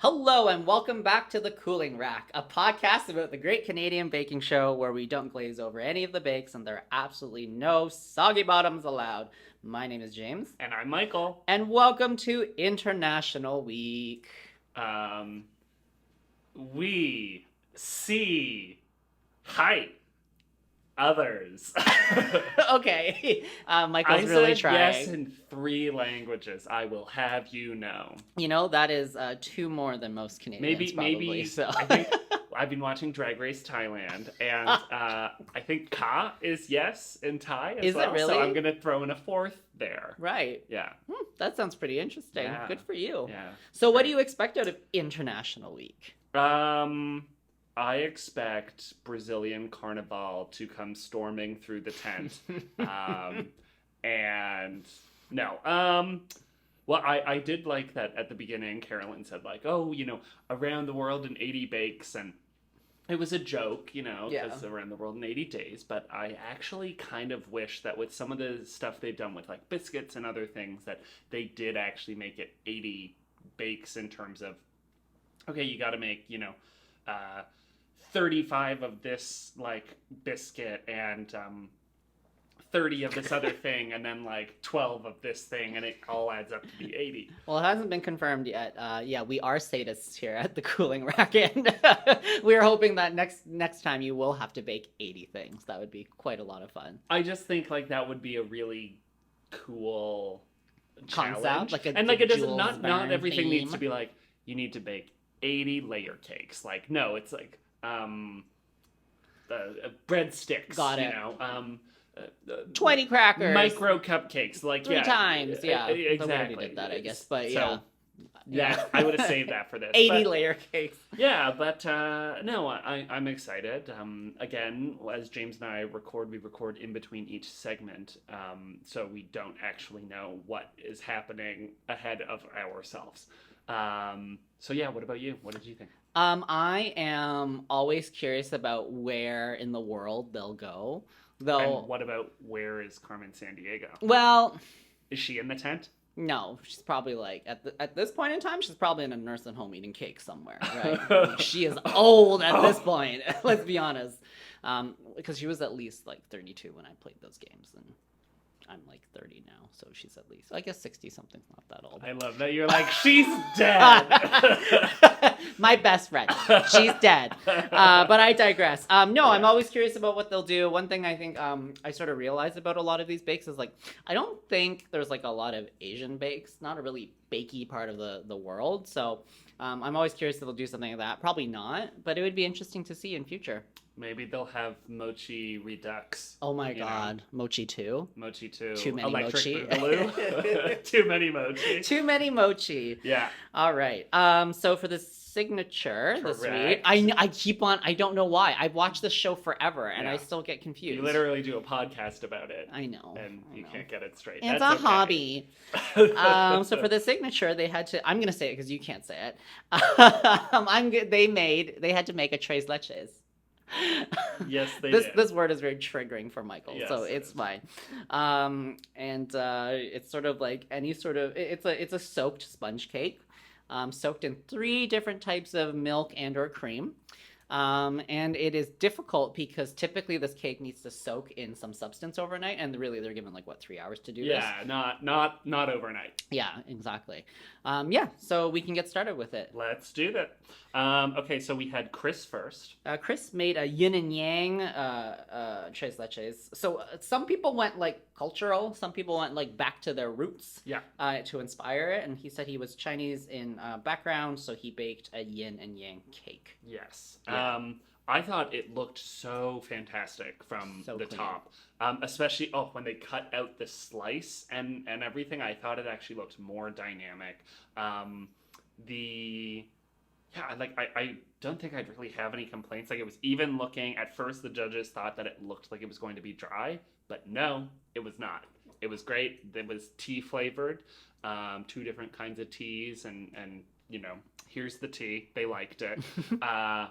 Hello and welcome back to The Cooling Rack, a podcast about the Great Canadian Baking Show where we don't glaze over any of the bakes and there are absolutely no soggy bottoms allowed. My name is James. And I'm Michael. And welcome to International Week. We see height others. Okay, Michael's I really said trying. yes in 3 languages. I will have you know. You know, that is 2 more than most Canadians probably. So. I think I've been watching Drag Race Thailand, and I think ka is yes in Thai as Is well. it really? So I'm gonna throw in a 4th there. Right. Yeah. That sounds pretty interesting. Yeah. Good for you. Yeah. So what do you expect out of International Week? I expect Brazilian Carnival to come storming through the tent. And no. Well, I did like that at the beginning. Carolyn said like, oh, around the world in 80 bakes, and it was a joke, because around the world in 80 days. But I actually kind of wish that with some of the stuff they've done with like biscuits and other things, that they did actually make it 80 bakes in terms of, okay, you got to make, 35 of this like biscuit and 30 of this other thing, and then like 12 of this thing, and it all adds up to be 80. Well, it hasn't been confirmed yet. Yeah, we are sadists here at the Cooling Rack, and we're hoping that next time you will have to bake 80 things. That would be quite a lot of fun. I just think like that would be a really cool Concept, challenge. like and like it doesn't Jules not Verne everything theme. needs to be like you need to bake 80 layer cakes. Like no, it's like breadsticks. Got it. 20 20 crackers. micro cupcakes. Like 3 times. Yeah, exactly. We already did that, I guess. But So, yeah. Yeah, I would have saved that for this. 80 but, layer cakes. Yeah, but no, I'm excited. Again, as James and I record, we record in between each segment, so we don't actually know what is happening ahead of ourselves. So yeah, what about you? What did you think? I am always curious about where in the world they'll go. Though, And what about where is Carmen Sandiego? well, Is she in the tent? no, she's probably like at this point in time, she's probably in a nursing home eating cake somewhere, right? She is old at this point. Let's be honest, because she was at least like 32 when I played those games, and I'm like 30 now, so she's at least, I guess 60 something's not that old. I love that you're like, she's dead. My best friend, she's dead. But I digress. No, I'm always curious about what they'll do. One thing I think I sort of realized about a lot of these bakes is like, I don't think there's like a lot of Asian bakes, not a really bakey part of the world. So I'm always curious if they'll do something like that. Probably not, but it would be interesting to see in future. Maybe they'll have mochi redux. Oh my god, mochi 2? Mochi 2. Too many Electric mochi. Boogaloo. Too many mochi. Too many mochi. Yeah. All right. So for the signature this week, Correct. I don't know why. I've watched this show forever and Yeah. I still get confused. You literally do a podcast about it. I know. And you can't get it straight. It's That's a okay. hobby. So for the signature, they had to. I'm gonna say it because you can't say it. They had to make a tres leches. Yes, they this did. this word is very triggering for Michael, Yes, so it it's is. fine. And it's sort of like any sort of it's a soaked sponge cake, soaked in 3 different types of milk and or cream. And it is difficult because typically this cake needs to soak in some substance overnight, and really they're given like 3 hours to do this. Yeah, not overnight. Yeah, exactly. So we can get started with it. Let's do that. Okay, so we had Chris first. Chris made a yin and yang tres leches. So some people went like cultural, some people went like back to their roots. Yeah. To inspire it, and he said he was Chinese in background, so he baked a yin and yang cake. Yes. Yeah. I thought it looked so fantastic from So the clean. top. Especially when they cut out the slice and everything. I thought it actually looked more dynamic. I don't think I'd really have any complaints. Like, it was even looking, at first the judges thought that it looked like it was going to be dry, but no, it was not. It was great. It was tea flavored, 2 different kinds of teas, and here's the tea. They liked it. I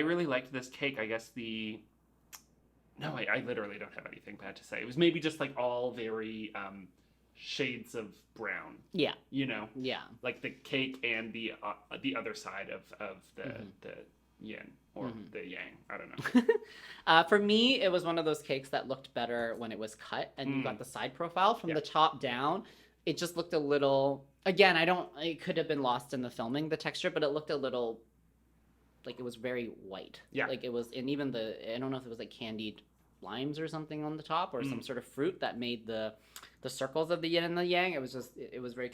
really liked this cake. I guess I literally don't have anything bad to say. It was maybe just like all very shades of brown. Yeah. You know? Yeah. Like the cake and the other side of the yin or the yang. I don't know. For me, it was one of those cakes that looked better when it was cut and you got the side profile from the top down. It just looked a little, again, it could have been lost in the filming, the texture, but it looked a little, like it was very white. Yeah. Like it was, and even I don't know if it was like candied limes or something on the top or some sort of fruit that made the circles of the yin and the yang. It was just, it was very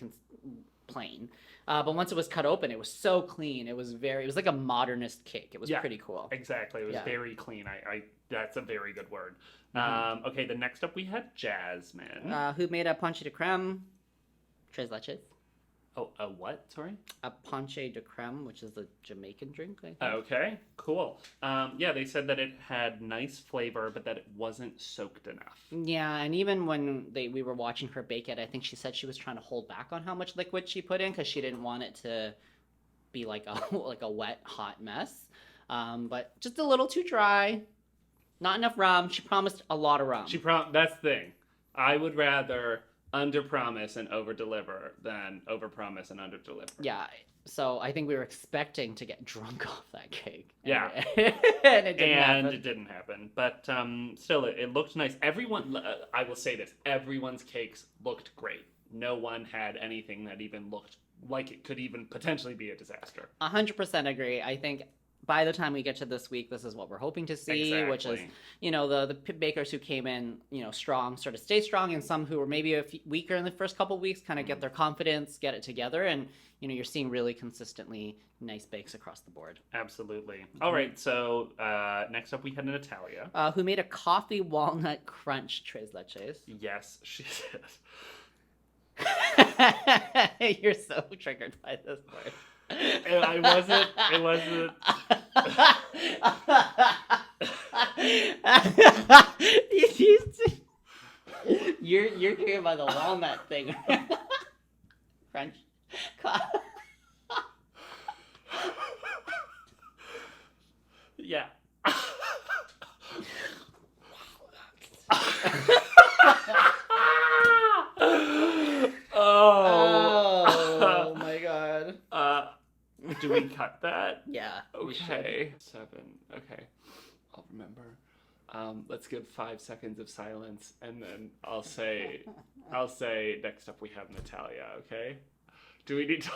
plain. But once it was cut open, it was so clean. It was like a modernist cake. It was pretty cool. Exactly. It was very clean. That's a very good word. Okay, the next up we had Jasmine. Who made a ponche de creme, tres leches. Oh, a what? Sorry? A ponche de creme, which is a Jamaican drink, I think. Okay, cool. Yeah, they said that it had nice flavor, but that it wasn't soaked enough. Yeah, and even when we were watching her bake it, I think she said she was trying to hold back on how much liquid she put in because she didn't want it to be like a wet, hot mess. But just a little too dry. Not enough rum. She promised a lot of rum. That's the thing. I would rather under-promise and over-deliver than over-promise and under-deliver. Yeah, so I think we were expecting to get drunk off that cake. Yeah. And it didn't happen. But still, it looked nice. Everyone, I will say this, everyone's cakes looked great. No one had anything that even looked like it could even potentially be a disaster. 100% agree. I think by the time we get to this week, this is what we're hoping to see, which is, the bakers who came in, strong, sort of stay strong, and some who were maybe weaker in the first couple of weeks kind of get their confidence, get it together, and, you're seeing really consistently nice bakes across the board. Absolutely. All right, so next up we had Natalia. Who made a coffee walnut crunch tres leches. Yes, she did. You're so triggered by this word. It wasn't. You're talking about the walnut thing. Crunch. Yeah. Oh my god. Do we cut that? Yeah. Okay. 7. Okay. I'll remember. Let's give 5 seconds of silence, and then I'll say next up we have Natalia. Okay. Do we need to?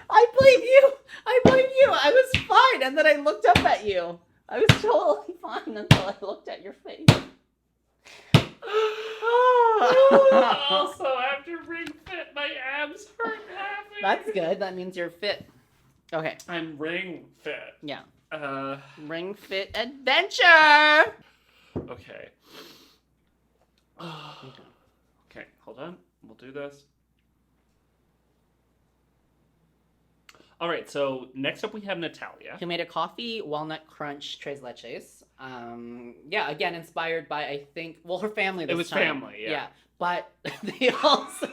I blame you. I was fine, and then I looked up at you. I was totally fine until I looked at your face. Also, after Ring Fit, my abs hurt laughing. That's good. That means you're fit. Okay. I'm Ring Fit. Yeah. Ring Fit Adventure. Okay. Okay, hold on. We'll do this. All right, so next up we have Natalia. Who made a coffee walnut crunch tres leches. Yeah, again, inspired by, I think, her family this time. It was family, yeah. Yeah, but they also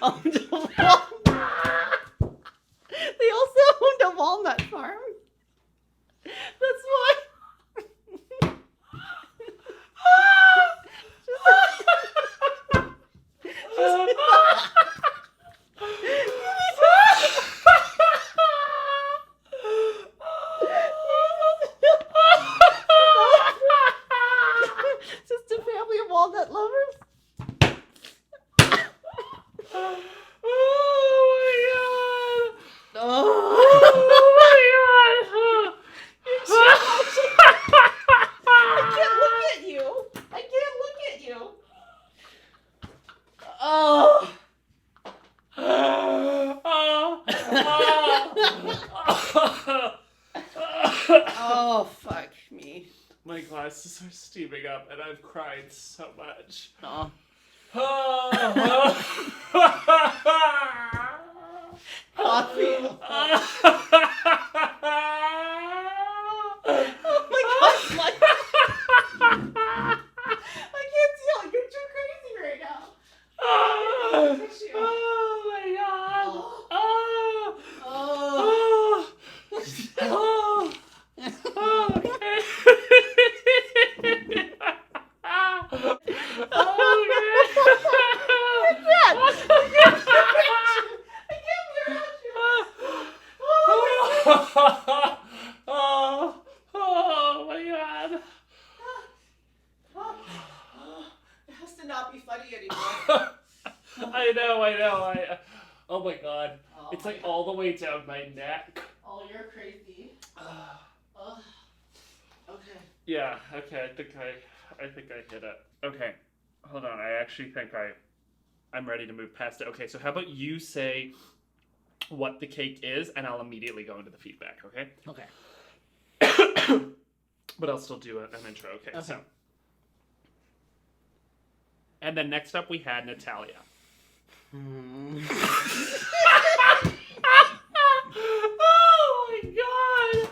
owned a walnut farm. That's why. Just a family of walnut lovers. Oh, fuck me. My glasses are steaming up and I've cried so much. Oh. Coffee. Oh my god, Mike. I can't tell. You're too crazy right now. Oh my god. Oh. Oh my god. It has to not be funny anymore. I know. Oh my god. It's like all the way down my neck. Oh, you're crazy. Okay. Yeah, okay, I think I hit it. Okay. Hold on, I actually think I'm ready to move past it. Okay, so how about you say what the cake is, and I'll immediately go into the feedback, okay? Okay. But I'll still do an intro, okay, so. And then next up we had Natalia. Oh my god!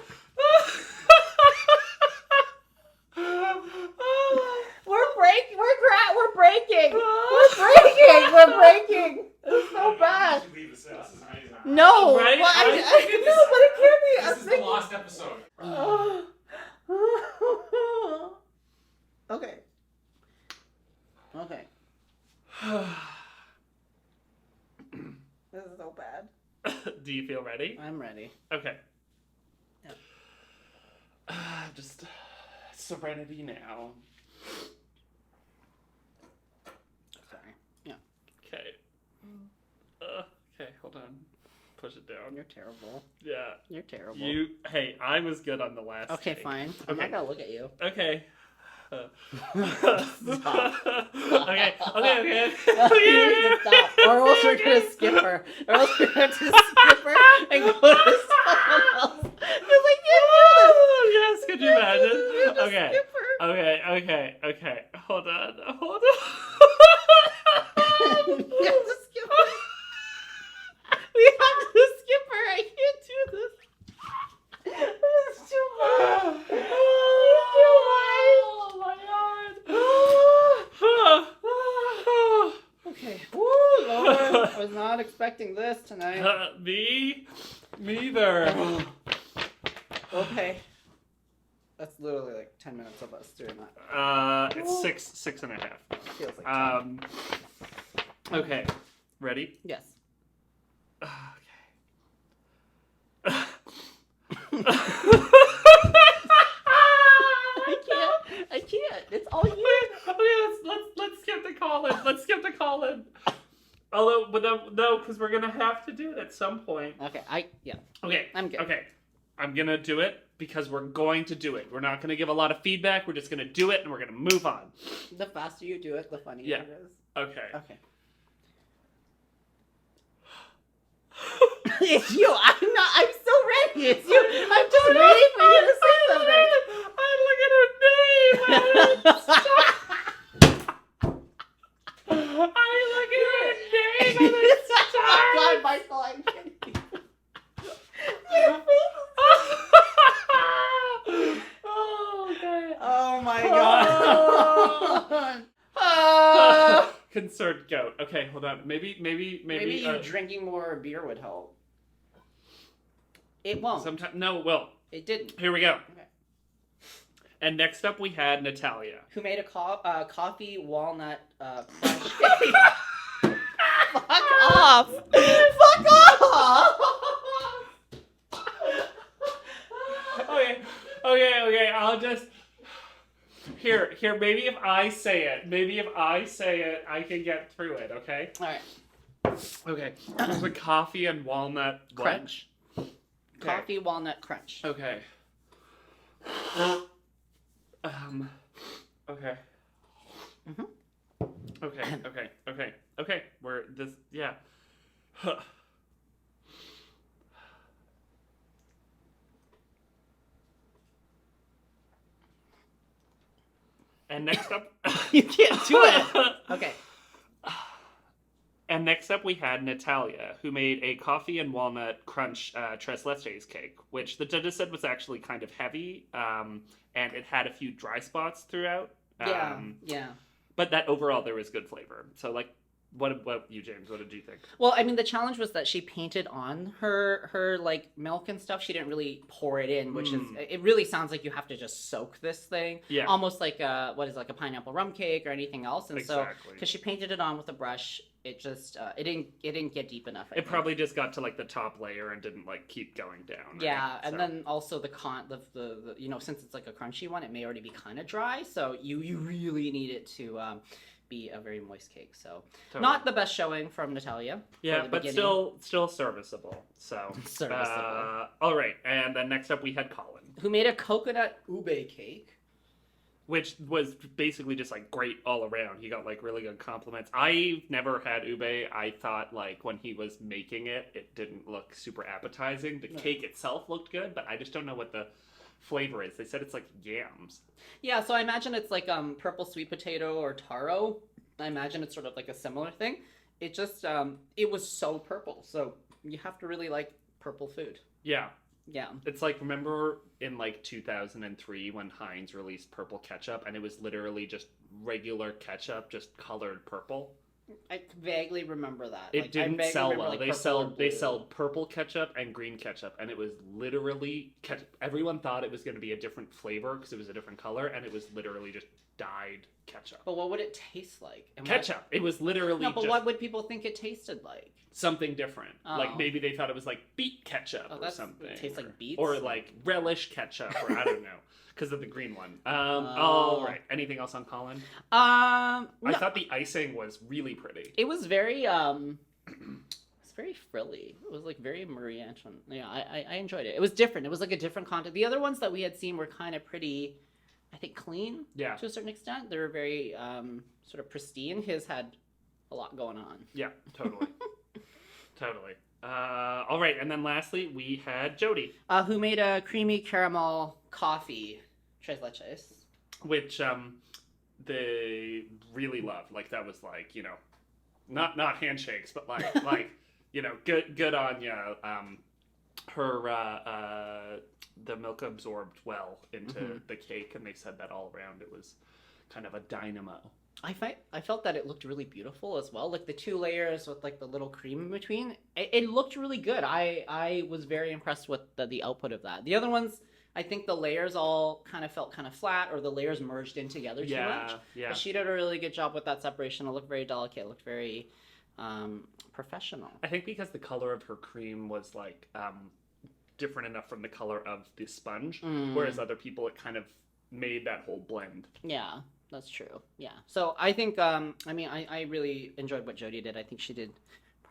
We're breaking. It's so bad. No, Right? but I no, but it can't be. This is the last episode. Okay. This is so bad. Do you feel ready? I'm ready. Okay. Yeah. Just serenity now. Sorry. Yeah. Okay. Okay, hold on. Push it down. You're terrible. Yeah. You're terrible. Hey, I was good on the last Okay, take. fine. I'm not gonna look at you. Okay. Stop. Okay. Stop. Or else we're gonna skip her. Or else we're gonna have to skip her and go to someone else. Because I can't do this. Yes, could you imagine? We have to Okay. skip her. Okay. Hold on. We have to skip her. We have to skip her. I can't do this. It's too much. It's too much. Oh my god. Okay. Woo, Lord. I was not expecting this tonight. Me neither. Okay. That's literally like 10 minutes of us doing that. It's six and a half. Feels like 10. Okay. Ready? Yes. Okay. I can't. It's all you. Okay, let's skip the call-in. Although, but no, because we're gonna have to do it at some point. Okay, Okay, I'm good. Okay, I'm gonna do it because we're going to do it. We're not gonna give a lot of feedback. We're just gonna do it, and we're gonna move on. The faster you do it, the funnier Yeah. it is. Okay. Okay. It's you. I'm so ready. It's you. I'm just waiting for you to say something. I look at her name. I look at her name and it starts. God, Michael, I'm kidding. Oh, okay. Oh my God. Concerned goat. Okay, hold on. Maybe you drinking more beer would help. It won't. No, it will. It didn't. Here we go. Okay. And next up we had Natalia. Who made a coffee walnut crunch cake. Fuck off. Fuck off. Okay. I'll just here. Maybe if I say it, I can get through it. Okay. All right. Okay. There's a coffee and walnut Crunch. Okay. Coffee walnut crunch. Okay. Okay. Mhm. Okay. We're this. Yeah. And next up, You can't do it. Okay. And next up, we had Natalia, who made a coffee and walnut crunch tres leches cake, which the judges said was actually kind of heavy, and it had a few dry spots throughout. Yeah. But that overall, there was good flavor. So, like, What you, James? What did you think? Well, I mean, the challenge was that she painted on her like milk and stuff. She didn't really pour it in, which is it really sounds like you have to just soak this thing. Yeah. Almost like a pineapple rum cake or anything else. And exactly. so because she painted it on with a brush, it just it didn't get deep enough. It probably just got to like the top layer and didn't like keep going down. Yeah, right? and then also the since it's like a crunchy one, it may already be kind of dry. So you really need it to be a very moist cake. So not the best showing from Natalia. Yeah, but still serviceable. So serviceable. All right, and then next up we had Colin, who made a coconut ube cake, which was basically just like great all around. He got like really good compliments. I've never had ube. I thought like when he was making it, it didn't look super appetizing. The cake itself looked good, but I just don't know what the flavor is. They said it's like yams. Yeah, so I imagine it's like purple sweet potato or taro. I imagine it's sort of like a similar thing. It just it was so purple, so you have to really like purple food. Yeah. Yeah. It's like, remember in like 2003 when Heinz released purple ketchup and it was literally just regular ketchup just colored purple? I vaguely remember that. It didn't sell well. Like they sold purple ketchup and green ketchup, and it was literally ketchup. Everyone thought it was going to be a different flavor because it was a different color, and it was literally just dyed ketchup. But what would it taste like? Ketchup. It was literally No, but just what would people think it tasted like? something different. Oh. Like maybe they thought it was like beet ketchup or something. It tastes like beets? Or like relish ketchup, or I don't know. Because of the green one. All right. Anything else on Colin? I thought the icing was really pretty. It was very it's very frilly. It was like very Marie Antoinette. Yeah, I enjoyed it. It was different. It was like a different content. The other ones that we had seen were kind of pretty, I think, clean. Yeah. To a certain extent, they were very sort of pristine. His had a lot going on. Yeah, totally, totally. All right, and then lastly we had Jody, who made a creamy caramel coffee tres leches, which they really loved. Like that was like, you know, not handshakes, but like you know, good on you. Her the milk absorbed well into the cake, and they said that all around it was kind of a dynamo. I felt that it looked really beautiful as well. Like the 2 layers with like the little cream in between. It looked really good. I was very impressed with the output of that. The other ones, I think the layers all kind of felt kind of flat, or the layers merged in together too much. Yeah. But she did a really good job with that separation. It looked very delicate. It looked very professional. I think because the color of her cream was like different enough from the color of the sponge, whereas other people, it kind of made that whole blend. Yeah. That's true. Yeah. So I think, I really enjoyed what Jody did. I think she did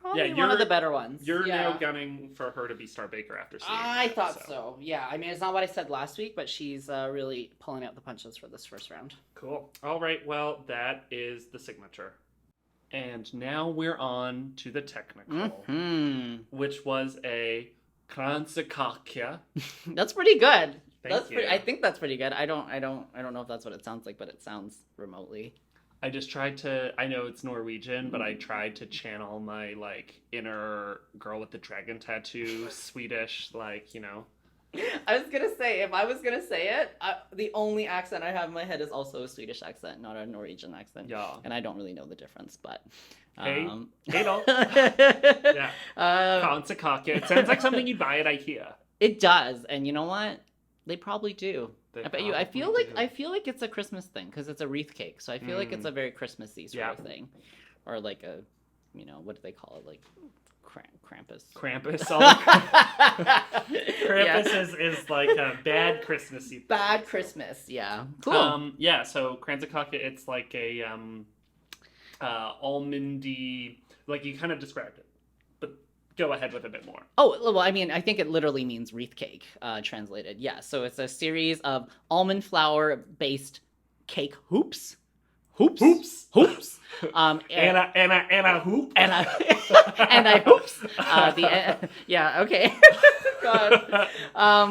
probably one of the better ones. You're now gunning for her to be Star Baker after seeing I thought so. Yeah. I mean, it's not what I said last week, but she's really pulling out the punches for this first round. Cool. All right. Well, that is the signature. And now we're on to the technical, which was a Kransekake. That's pretty good. Thank you. I think that's pretty good. I don't know if that's what it sounds like, but it sounds remotely. I just tried to. I know it's Norwegian, but I tried to channel my like inner girl with the dragon tattoo, Swedish, like, you know. I was gonna say, if I was gonna say it, the only accent I have in my head is also a Swedish accent, not a Norwegian accent. Yeah. And I don't really know the difference, but. Hey då. Yeah. Kransekake. It sounds like something you'd buy at IKEA. It does, and you know what? They probably do. I bet you. I feel do. like it's a Christmas thing because it's a wreath cake, so I feel like it's a very Christmassy sort of thing, or like a, you know, what do they call it? Like Krampus. Krampus. Krampus is like a bad Christmassy thing. Bad Christmas. Yeah. Cool. Yeah. So Kransekake, it's like a almondy. Like you kind of described it. Go ahead with a bit more. Oh, well, I mean, I think it literally means wreath cake, translated. Yeah, so it's a series of almond flour-based cake hoops. Hoops. And a hoop. And I hoops. Yeah, okay. God.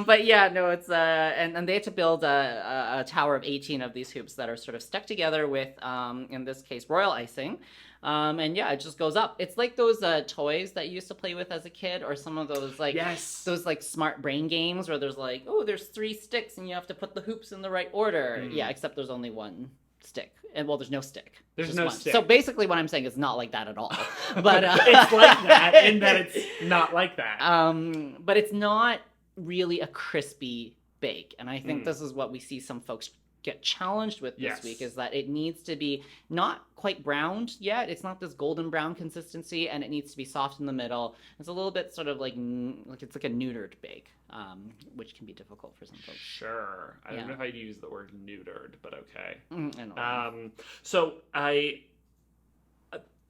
But yeah, no, it's and they had to build a tower of 18 of these hoops that are sort of stuck together with, in this case, royal icing. And yeah, it just goes up. It's like those toys that you used to play with as a kid, or some of those like those like smart brain games where there's like, oh, there's 3 sticks and you have to put the hoops in the right order. Yeah, except there's only one stick. And well, there's no stick. There's Just no one. stick. So basically what I'm saying is not like that at all. But it's like that in that it's not like that. But it's not really a crispy bake. And I think this is what we see some folks get challenged with this week, is that it needs to be not quite browned yet. It's not this golden brown consistency, and it needs to be soft in the middle. It's a little bit sort of like it's like a neutered bake, which can be difficult for some folks. Sure. I don't know if I'd use the word neutered, but okay. I know.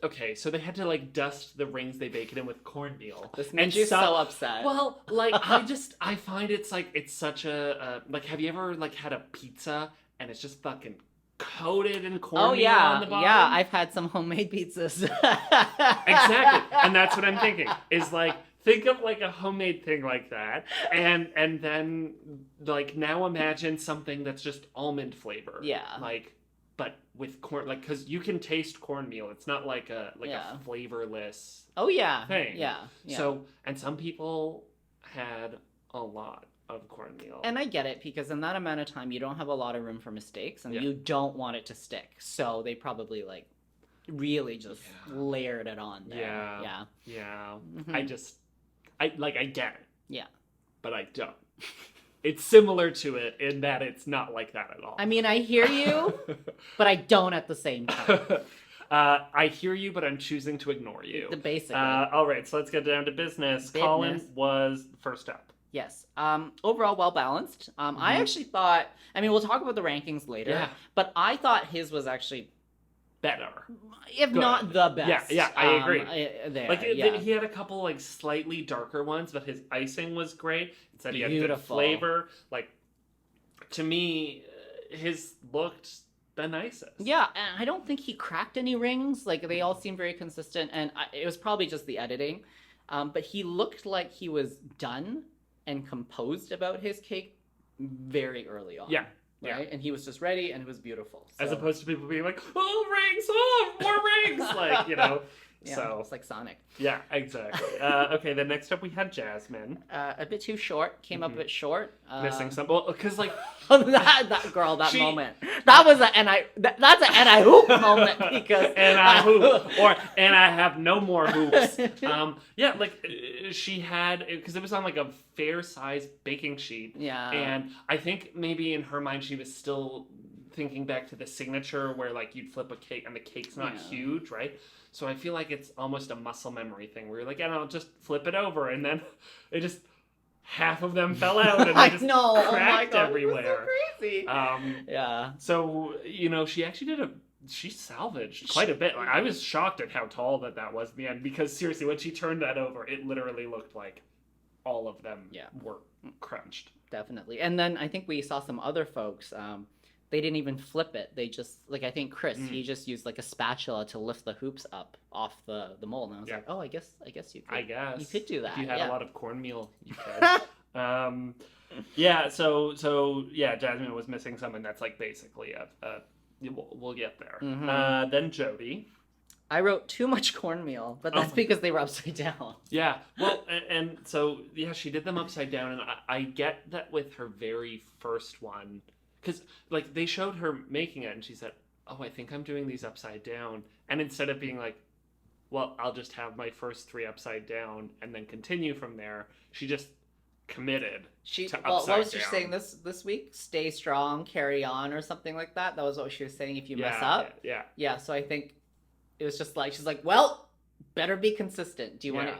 Okay, so they had to like dust the rings they bake it in with cornmeal. This makes you so upset. Well, like I find it's like it's such a like, have you ever like had a pizza and it's just fucking coated in cornmeal on the bottom? Yeah, I've had some homemade pizzas. Exactly, and that's what I'm thinking. Is like, think of like a homemade thing like that, and then like now imagine something that's just almond flavor. Yeah, like. But with corn, like, because you can taste cornmeal. It's not like a flavorless thing. Yeah. So, and some people had a lot of cornmeal. And I get it, because in that amount of time, you don't have a lot of room for mistakes, and you don't want it to stick. So they probably, like, really just layered it on there. Yeah. Mm-hmm. I get it. Yeah. But I don't. It's similar to it in that it's not like that at all. I mean, I hear you, but I don't at the same time. I hear you, but I'm choosing to ignore you. Basically. All right, so let's get down to business. Colin was first up. Yes. Overall, well balanced. I actually thought, I mean, we'll talk about the rankings later, but I thought his was actually better, if not the best. Yeah, I agree. He had a couple like slightly darker ones, but his icing was great. It said he had good flavor. Like, to me, his looked the nicest. Yeah, and I don't think he cracked any rings. Like, they all seemed very consistent, and it was probably just the editing. But he looked like he was done and composed about his cake very early on. Yeah. Right? And he was just ready, and it was beautiful. So. As opposed to people being like, oh, rings, oh, more rings! Like, you know. Yeah, so it's like Sonic. Yeah, exactly. Okay, then next up we had Jasmine. A bit too short. Came up a bit short. Missing some. Well, because like that girl, that moment. That was that's an and I hoop moment, because and I hoop, or and I have no more hoops. Yeah, like she had, because it was on like a fair sized baking sheet. Yeah. And I think maybe in her mind she was still thinking back to the signature where like you'd flip a cake and the cake's not huge, right? So I feel like it's almost a muscle memory thing where you're like, I'll just flip it over, and then it just half of them fell out and they just cracked everywhere. So crazy. Yeah. So she actually she salvaged quite a bit. Like, I was shocked at how tall that was in the end, because seriously, when she turned that over, it literally looked like all of them were crunched. Definitely. And then I think we saw some other folks. They didn't even flip it. They just, like, I think Chris, he just used like a spatula to lift the hoops up off the mold. And I was like, oh, I guess you could. I guess you could do that. If you had a lot of cornmeal, you could. Yeah. So Jasmine was missing some, and that's like basically we'll get there. Mm-hmm. Then Jody. I wrote too much cornmeal, but that's because they were upside down. Yeah. Well, and so she did them upside down, and I get that with her very first one. Because, like, they showed her making it, and she said, oh, I think I'm doing these upside down. And instead of being like, well, I'll just have my first 3 upside down and then continue from there, she just committed to upside what was down. she saying this week? Stay strong, carry on, or something like that? That was what she was saying if you mess up? Yeah, so I think it was just like, she's like, well, better be consistent. Do you want to,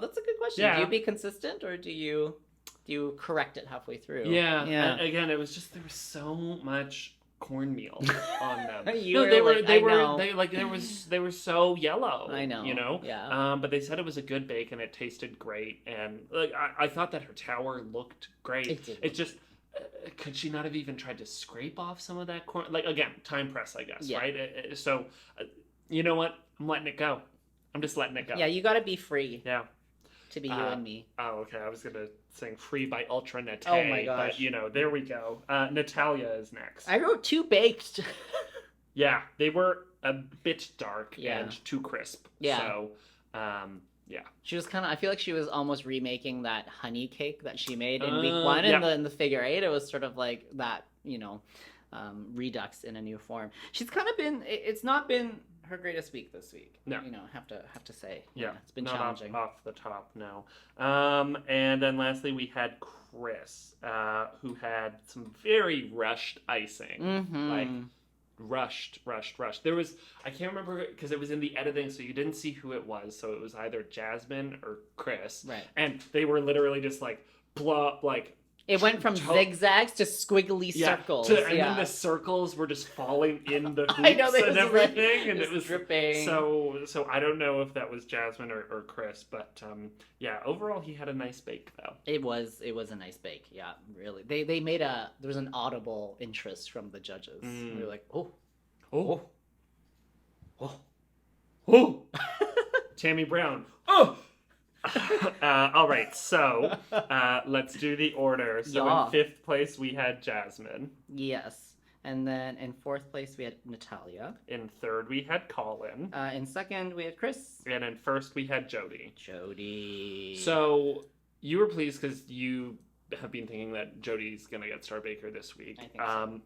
that's a good question. Yeah. Do you be consistent, or do you correct it halfway through? Yeah. And again, it was just, there was so much cornmeal on them. They were so yellow. I know. Yeah. But they said it was a good bake and it tasted great, and like I thought that her tower looked great. It did. It just could she not have even tried to scrape off some of that corn? Like, again, time press, I guess, right? So, you know what? I'm letting it go. I'm just letting it go. Yeah, you got to be free. Yeah. To be you and me. Oh, okay. I was going to sing Free by Ultra Nate. Oh my gosh. But, there we go. Natalia is next. I wrote too baked. Yeah, they were a bit dark and too crisp. Yeah. So, She was I feel like she was almost remaking that honey cake that she made in week 1 in the figure 8. It was sort of like that, redux in a new form. She's kind of been. It's not been her greatest week this week. No. Have to say. Yeah, it's been not challenging. Off the top, no. And then lastly, we had Chris, who had some very rushed icing. Mm-hmm. Like, rushed. There was, I can't remember, because it was in the editing, so you didn't see who it was. So it was either Jasmine or Chris. Right. And they were literally just like, blah, like, it went from zigzags to squiggly circles. And then the circles were just falling in the hoops I know, and everything. And it was dripping. So I don't know if that was Jasmine or Chris, but overall he had a nice bake though. It was a nice bake, yeah, really. They made there was an audible interest from the judges. They were like, oh. Tammy Brown, oh! All right, so let's do the order. So in 5th place we had Jasmine. Yes. And then in 4th place we had Natalia. In 3rd we had Colin. In 2nd we had Chris. And in 1st we had Jody. So you were pleased because you have been thinking that Jody's gonna get Star Baker this week. I think so.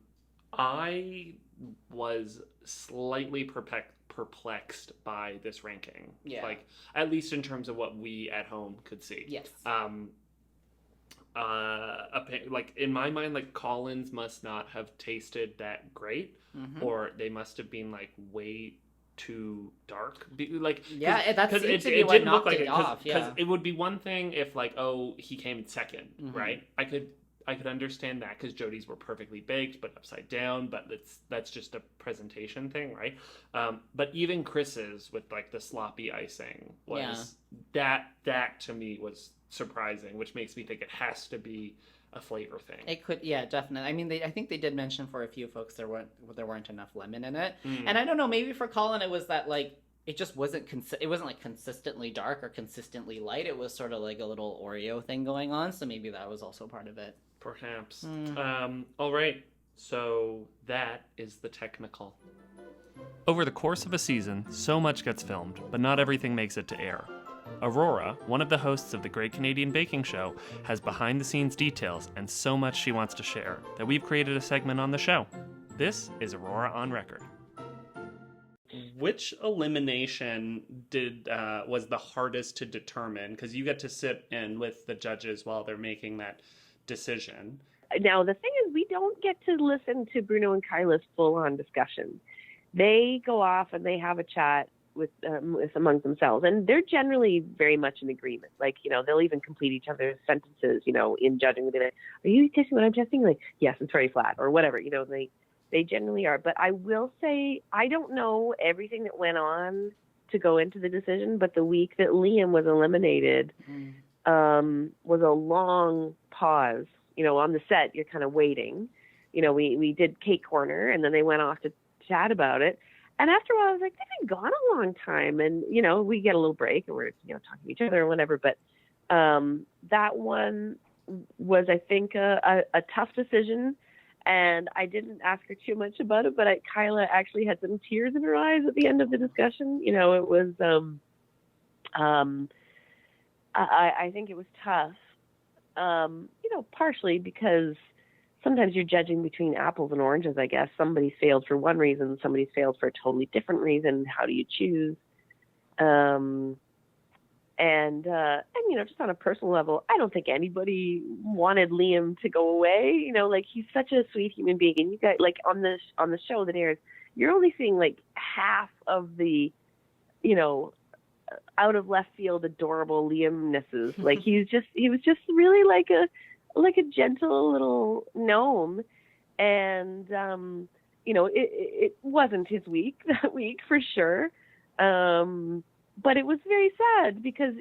I was slightly perplexed by this ranking. Yeah. Like, at least in terms of what we at home could see. Yes. Like, in my mind, like, Collins must not have tasted that great, or they must have been, like, way too dark. Like, that seems to be what knocked it off. Because it would be one thing if, like, he came in 2nd, right? I could understand that because Jody's were perfectly baked but upside down, but that's just a presentation thing, right? But even Chris's with like the sloppy icing was that to me was surprising, which makes me think it has to be a flavor thing. It could, definitely. I mean, I think they did mention for a few folks there weren't enough lemon in it, and I don't know, maybe for Colin it was that like it just wasn't like consistently dark or consistently light. It was sort of like a little Oreo thing going on, so maybe that was also part of it. Perhaps. All right. So that is the technical. Over the course of a season, so much gets filmed, but not everything makes it to air. Aurora, one of the hosts of the Great Canadian Baking Show, has behind-the-scenes details and so much she wants to share that we've created a segment on the show. This is Aurora on Record. Which elimination was the hardest to determine? Because you get to sit in with the judges while they're making that decision. Now, the thing is, we don't get to listen to Bruno and Kyla's full-on discussion. They go off and they have a chat with among themselves, and they're generally very much in agreement. Like, they'll even complete each other's sentences, in judging. They'll be like, "Are you testing what I'm testing?" Like, "Yes, it's very flat," or whatever. They generally are. But I will say, I don't know everything that went on to go into the decision, but the week that Liam was eliminated was a long pause. On the set, you're kind of waiting. We did Cake Corner, and then they went off to chat about it. And after a while, I was like, they've been gone a long time. And, we get a little break and we're, talking to each other or whatever. But that one was, I think, a tough decision. And I didn't ask her too much about it, but Kyla actually had some tears in her eyes at the end of the discussion. It was, I think it was tough, partially because sometimes you're judging between apples and oranges, I guess. Somebody's failed for one reason, somebody's failed for a totally different reason. How do you choose? And just on a personal level, I don't think anybody wanted Liam to go away. He's such a sweet human being. And you guys, on the show that airs, you're only seeing half of the, out of left field adorable Liamnesses. He was just really like a gentle little gnome. And, it wasn't his week that week for sure. But it was very sad because,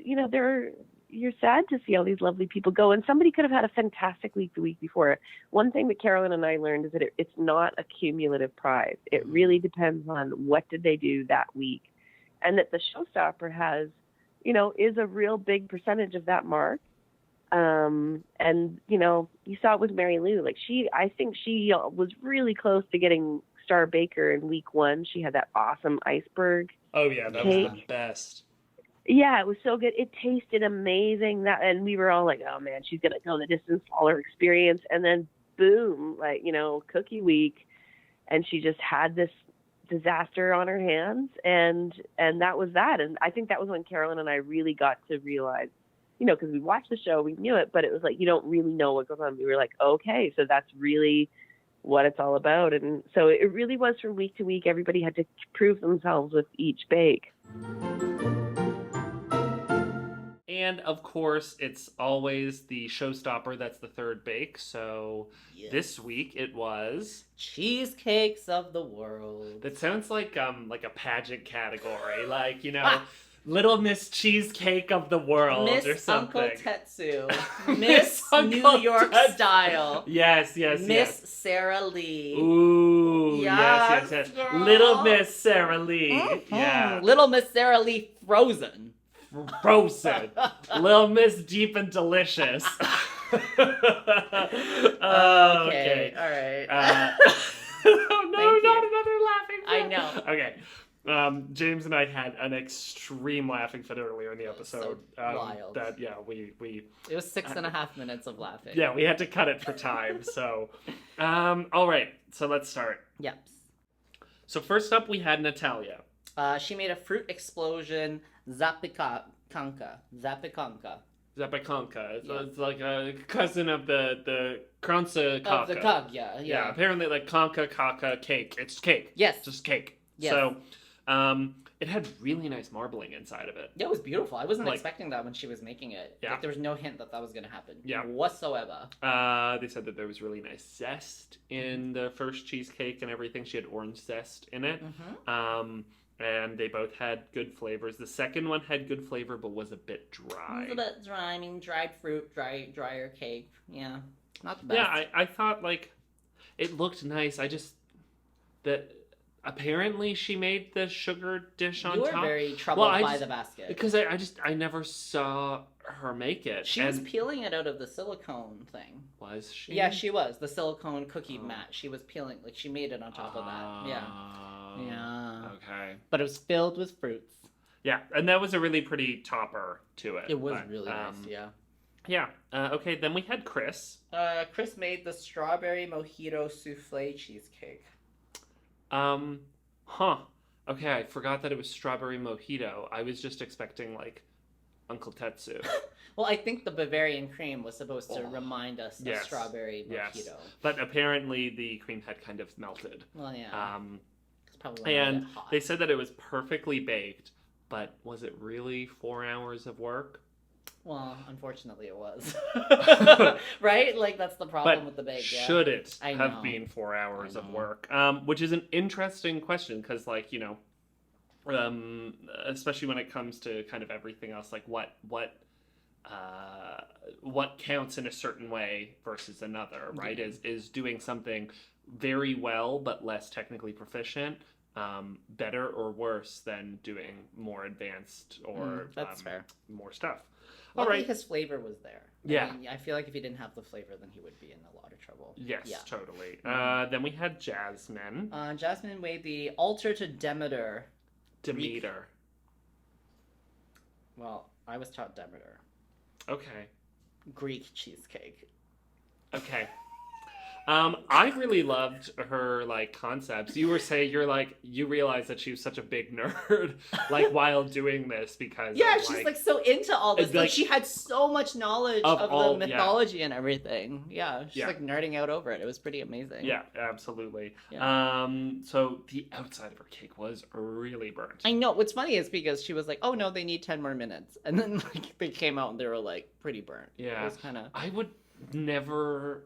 you're sad to see all these lovely people go, and somebody could have had a fantastic week the week before. One thing that Carolyn and I learned is that it's not a cumulative prize. It really depends on what did they do that week, and that the Showstopper has, is a real big percentage of that mark. And, you saw it with Mary Lou. I think she was really close to getting Star Baker in week 1. She had that awesome iceberg. Oh yeah, that was the best. Yeah, it was so good. It tasted amazing. And we were all like, "Oh man, she's gonna go the distance, all her experience." And then boom, Cookie Week. and she just had this disaster on her hands, and that was that. And I think that was when Carolyn and I really got to realize, because we watched the show, we knew it, but it was like, you don't really know what goes on. We were like, okay, so that's really what it's all about. And so it really was from week to week. Everybody had to prove themselves with each bake. And of course, it's always the showstopper that's the third bake. So this week it was Cheesecakes of the World. That sounds like a pageant category, like Little Miss Cheesecake of the World Miss or something. Uncle Tetsu. Miss New York Style. Yes. Miss Sarah Lee. Ooh, yes. Girl. Little Miss Sarah Lee. Mm-hmm. Yeah. Little Miss Sarah Lee Frozen. Little Miss Deep and Delicious. Okay. All right. Oh no, not another laughing fit. I know. Okay. James and I had an extreme laughing fit earlier in the episode. Wild. That we It was 6.5 minutes of laughing. Yeah, we had to cut it for time. So, all right. So let's start. Yep. So first up, we had Natalia. She made a fruit explosion zapikanka. Zapikanka. It's like a cousin of the Kransekake. Of the kag, yeah. Yeah, apparently like kanka kaka cake. It's cake. Yes. Just cake. Yes. So, it had really nice marbling inside of it. Yeah, it was beautiful. I wasn't expecting that when she was making it. Yeah. Like, there was no hint that was going to happen. Yeah. Whatsoever. They said that there was really nice zest in the first cheesecake and everything. She had orange zest in it. Mm-hmm. And they both had good flavors. The second one had good flavor, but was a bit dry. It was a bit dry. I mean, dried fruit, drier cake. Yeah. Not the best. Yeah, I thought, it looked nice. Apparently she made the sugar dish on top. You were very troubled by the basket. Because I never saw her make it. She was peeling it out of the silicone thing. Was she? Yeah, she was. The silicone cookie mat. She was peeling, she made it on top of that. Yeah. Yeah. Okay. But it was filled with fruits. Yeah, and that was a really pretty topper to it. It was really nice, yeah. Yeah. Okay, then we had Chris. Chris made the strawberry mojito souffle cheesecake. Okay, I forgot that it was strawberry mojito. I was just expecting, Uncle Tetsu. Well, I think the Bavarian cream was supposed to remind us of strawberry mojito. Yes. But apparently the cream had kind of melted. Well, yeah. It's probably and hot. They said that it was perfectly baked, but was it really 4 hours of work? Well, unfortunately it was. Right? That's the problem with the bake. Should it have been 4 hours of work? Which is an interesting question because, especially when it comes to kind of everything else, what counts in a certain way versus another, right? Is doing something very well but less technically proficient better or worse than doing more advanced or that's fair. More stuff. Luckily, his flavor was there. Yeah. I feel like if he didn't have the flavor, then he would be in a lot of trouble. Yes, totally. Then we had Jasmine. Jasmine made the altar to Demeter. Demeter. Well, I was taught Demeter. Okay. Greek cheesecake. Okay. I really loved her concepts. You were saying you realized that she was such a big nerd while doing this because she's so into all this. She had so much knowledge of the mythology and everything. Yeah, she's nerding out over it. It was pretty amazing. Yeah, absolutely. Yeah. So the outside of her cake was really burnt. I know. What's funny is because she was like, "Oh no, they need 10 more minutes," and then they came out and they were pretty burnt. Yeah, it was kind of. I would never.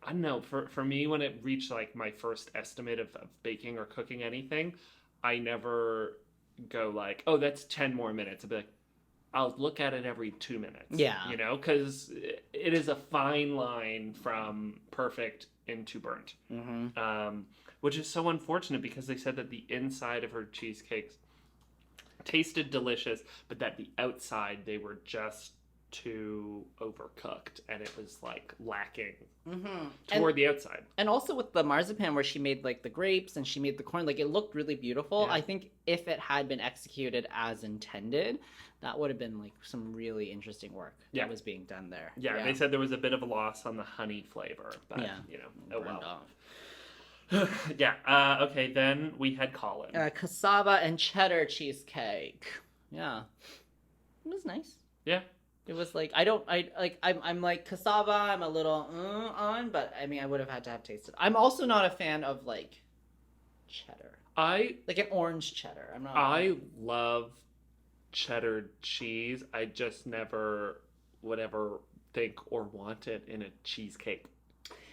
I don't know, for me, when it reached my first estimate of baking or cooking anything, I never go oh, that's 10 more minutes. I'd be I'll look at it every 2 minutes. Yeah. Because it is a fine line from perfect into burnt. Mm-hmm. Which is so unfortunate because they said that the inside of her cheesecakes tasted delicious, but that the outside, they were just too overcooked and it was lacking toward the outside. And also with the marzipan where she made the grapes and she made the corn, it looked really beautiful. I think if it had been executed as intended, that would have been some really interesting work that was being done there. Yeah, they said there was a bit of a loss on the honey flavor, but oh well. Yeah. Okay. Then we had Colin. Cassava and cheddar cheesecake. Yeah, it was nice. Yeah. It was like I'm like cassava. I'm a little on, but I mean I would have had to have tasted. I'm also not a fan of like cheddar. Like an orange cheddar. I'm not. I love cheddar cheese. I just never would ever think or want it in a cheesecake.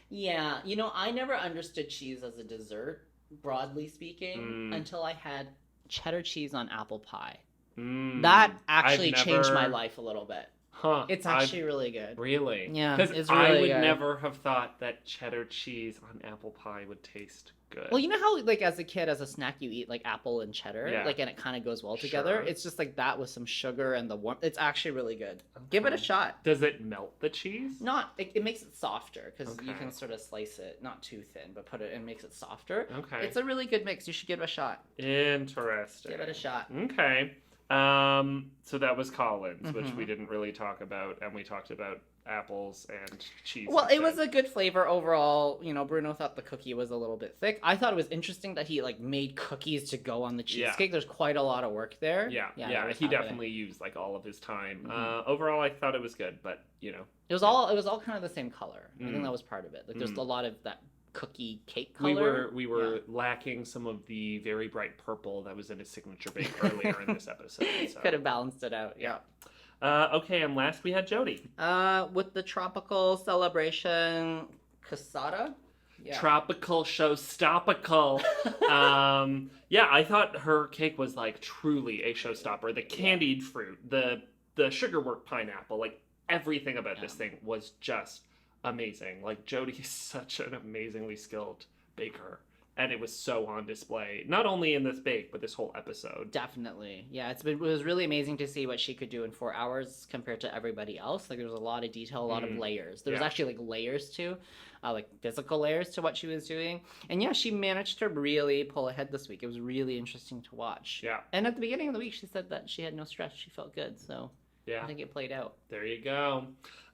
Yeah, I never understood cheese as a dessert, broadly speaking, until I had cheddar cheese on apple pie. That actually changed my life a little bit. Huh. It's actually really good. Really? Yeah, because I would never have thought that cheddar cheese on apple pie would taste good. Well, you know how like as a kid, as a snack, you eat like apple and cheddar, and it kind of goes well together. Sure. It's just like that with some sugar and the warmth. It's actually really good. Okay. Give it a shot. Does it melt the cheese? It makes it softer because you can sort of slice it, not too thin, but put it and makes it softer. Okay. It's a really good mix. You should give it a shot. Interesting. Give it a shot. Okay. So that was Colin's, which we didn't really talk about, and we talked about apples and cheese. Well, it was a good flavor overall. Bruno thought the cookie was a little bit thick. I thought it was interesting that he like made cookies to go on the cheesecake. Yeah. There's quite a lot of work there. Yeah. He definitely used like all of his time. Overall, I thought it was good, but it was all kind of the same color. I think that was part of it. Like there's a lot of that cookie cake color. We were lacking some of the very bright purple that was in his signature bake earlier in this episode. So. Could have balanced it out. Yeah. Okay, and last we had Jody. With the tropical celebration cassata. Yeah. Tropical showstopper. Yeah, I thought her cake was like truly a showstopper. The candied fruit, the sugarwork pineapple, like everything about this thing was just amazing. Like Jody is such an amazingly skilled baker, and it was so on display not only in this bake but this whole episode. Definitely. Yeah, it was really amazing to see what she could do in 4 hours compared to everybody else. Like there was a lot of detail, a lot of layers. There was actually like layers too, like physical layers to what she was doing. And yeah, she managed to really pull ahead this week. It was really interesting to watch. Yeah. And at the beginning of the week she said that she had no stress, she felt good. So yeah, I think it played out. There you go.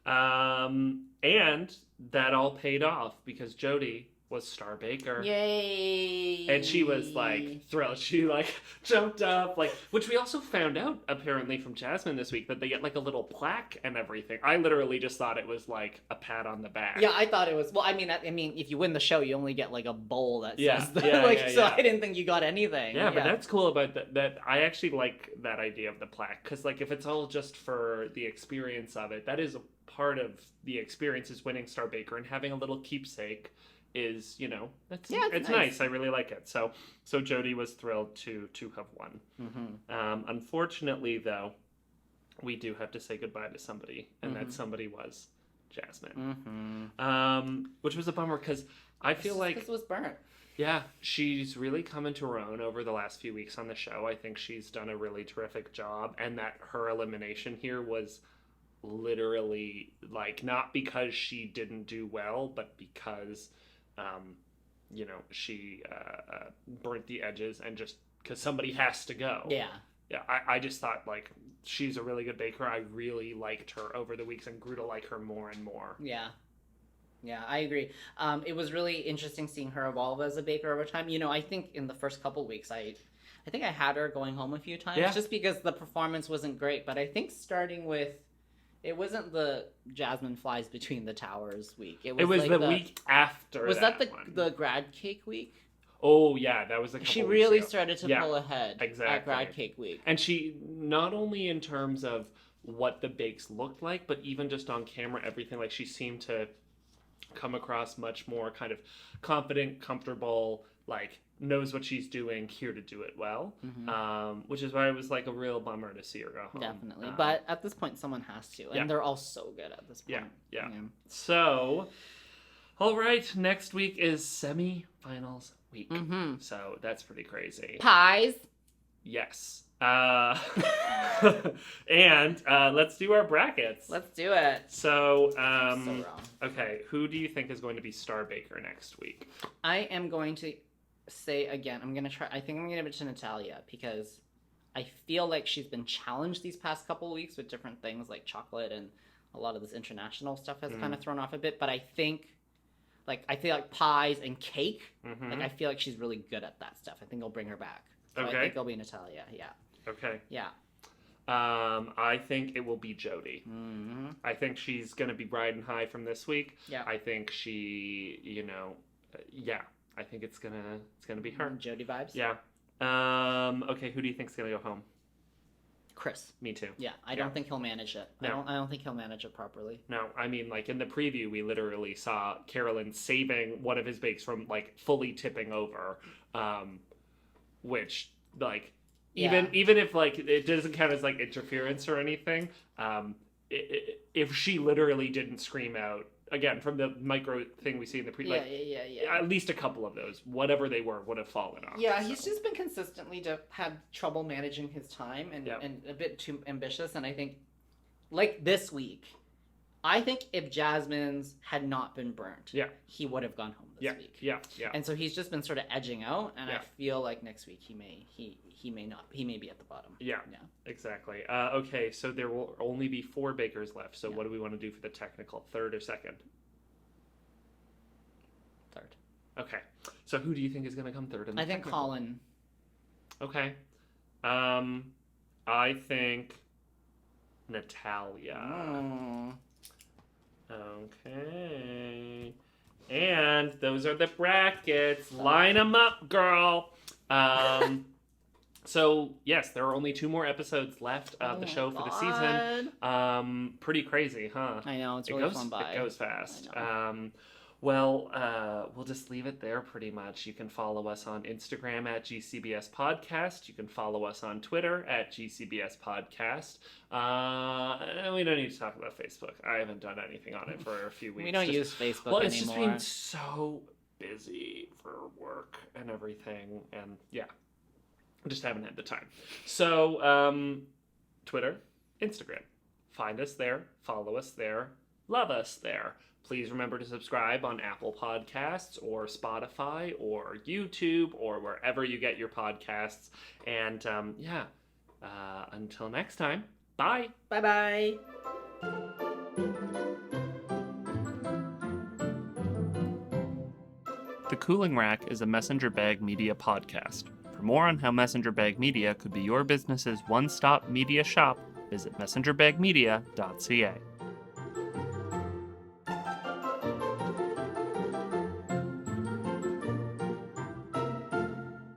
And that all paid off because Jody was Star Baker. Yay! And she was like thrilled. She like jumped up, like, which we also found out apparently from Jasmine this week that they get like a little plaque and everything. I literally just thought it was like a pat on the back. Yeah, I thought it was. Well, I mean, if you win the show, you only get like a bowl that says that. So I didn't think you got anything. Yeah, but that's cool about that. That I actually like that idea of the plaque because like if it's all just for the experience of it, that is a part of the experience is winning Star Baker and having a little keepsake. Is it's nice. I really like it. So Jody was thrilled to have won. Unfortunately, though, we do have to say goodbye to somebody, and that somebody was Jasmine. Which was a bummer because I feel like this was burnt. Yeah, she's really come into her own over the last few weeks on the show. I think she's done a really terrific job, and that her elimination here was literally like not because she didn't do well, but because she burnt the edges and just because somebody has to go. Yeah, I just thought like she's a really good baker. I really liked her over the weeks and grew to like her more and more. Yeah, I agree. It was really interesting seeing her evolve as a baker over time. I think in the first couple weeks I think I had her going home a few times just because the performance wasn't great. But I think starting with it wasn't the Jasmine flies between the towers week. It was like the week after. Was that the grad cake week? Oh yeah, that was a couple She weeks really ago. started to pull ahead at grad cake week. And she not only in terms of what the bakes looked like, but even just on camera, everything like she seemed to come across much more kind of confident, comfortable, like knows what she's doing, here to do it well, which is why it was like a real bummer to see her go home. Definitely, but at this point someone has to, and they're all so good at this point. Yeah. So, all right, next week is semi-finals week, so that's pretty crazy. Pies. Yes. And let's do our brackets. Let's do it. So, so wrong. Okay, who do you think is going to be Star Baker next week? I am going to say again, I think I'm going to give it to Natalia because I feel like she's been challenged these past couple of weeks with different things like chocolate and a lot of this international stuff has kind of thrown off a bit, but I think like I feel like pies and cake. Mm-hmm. Like I feel like she's really good at that stuff. I think I'll bring her back. So Okay. I think it'll be Natalia. Yeah. Okay. Yeah. I think it will be Jody. Mm-hmm. I think she's going to be riding high from this week. Yeah. I think she, I think it's gonna be her. Jody vibes. Yeah. Okay, who do you think's gonna go home? Chris. Me too. Yeah, I don't think he'll manage it. No. I don't think he'll manage it properly. No, I mean, like in the preview, we literally saw Carolyn saving one of his bakes from like fully tipping over, which like even if like it doesn't count as like interference or anything, if she literally didn't scream out again from the micro thing we see in the preview, at least a couple of those, whatever they were, would have fallen off. Yeah, he's just been consistently had trouble managing his time and a bit too ambitious. And I think, like this week, I think if Jasmine's had not been burnt, he would have gone home this week. Yeah. And so he's just been sort of edging out, and I feel like next week he may be at the bottom. Yeah. Exactly. Okay, so there will only be 4 bakers left. So what do we want to do for the technical? Third or second? Third. Okay. So who do you think is going to come third in the technical? Colin. Okay. I think Natalia. Oh. Okay. And those are the brackets. Line them up, girl. So, yes, there are only 2 more episodes left of the show for the season. Pretty crazy, huh? I know, it's really fun by. It goes fast. Well, we'll just leave it there pretty much. You can follow us on Instagram at GCBS Podcast. You can follow us on Twitter at GCBS Podcast. We don't need to talk about Facebook. I haven't done anything on it for a few weeks. We don't use Facebook anymore. Well, it's just been so busy for work and everything. And yeah, I just haven't had the time. So, Twitter, Instagram. Find us there. Follow us there. Love us there. Please remember to subscribe on Apple Podcasts or Spotify or YouTube or wherever you get your podcasts. And until next time, bye. Bye-bye. The Cooling Rack is a Messenger Bag Media podcast. For more on how Messenger Bag Media could be your business's one-stop media shop, visit messengerbagmedia.ca.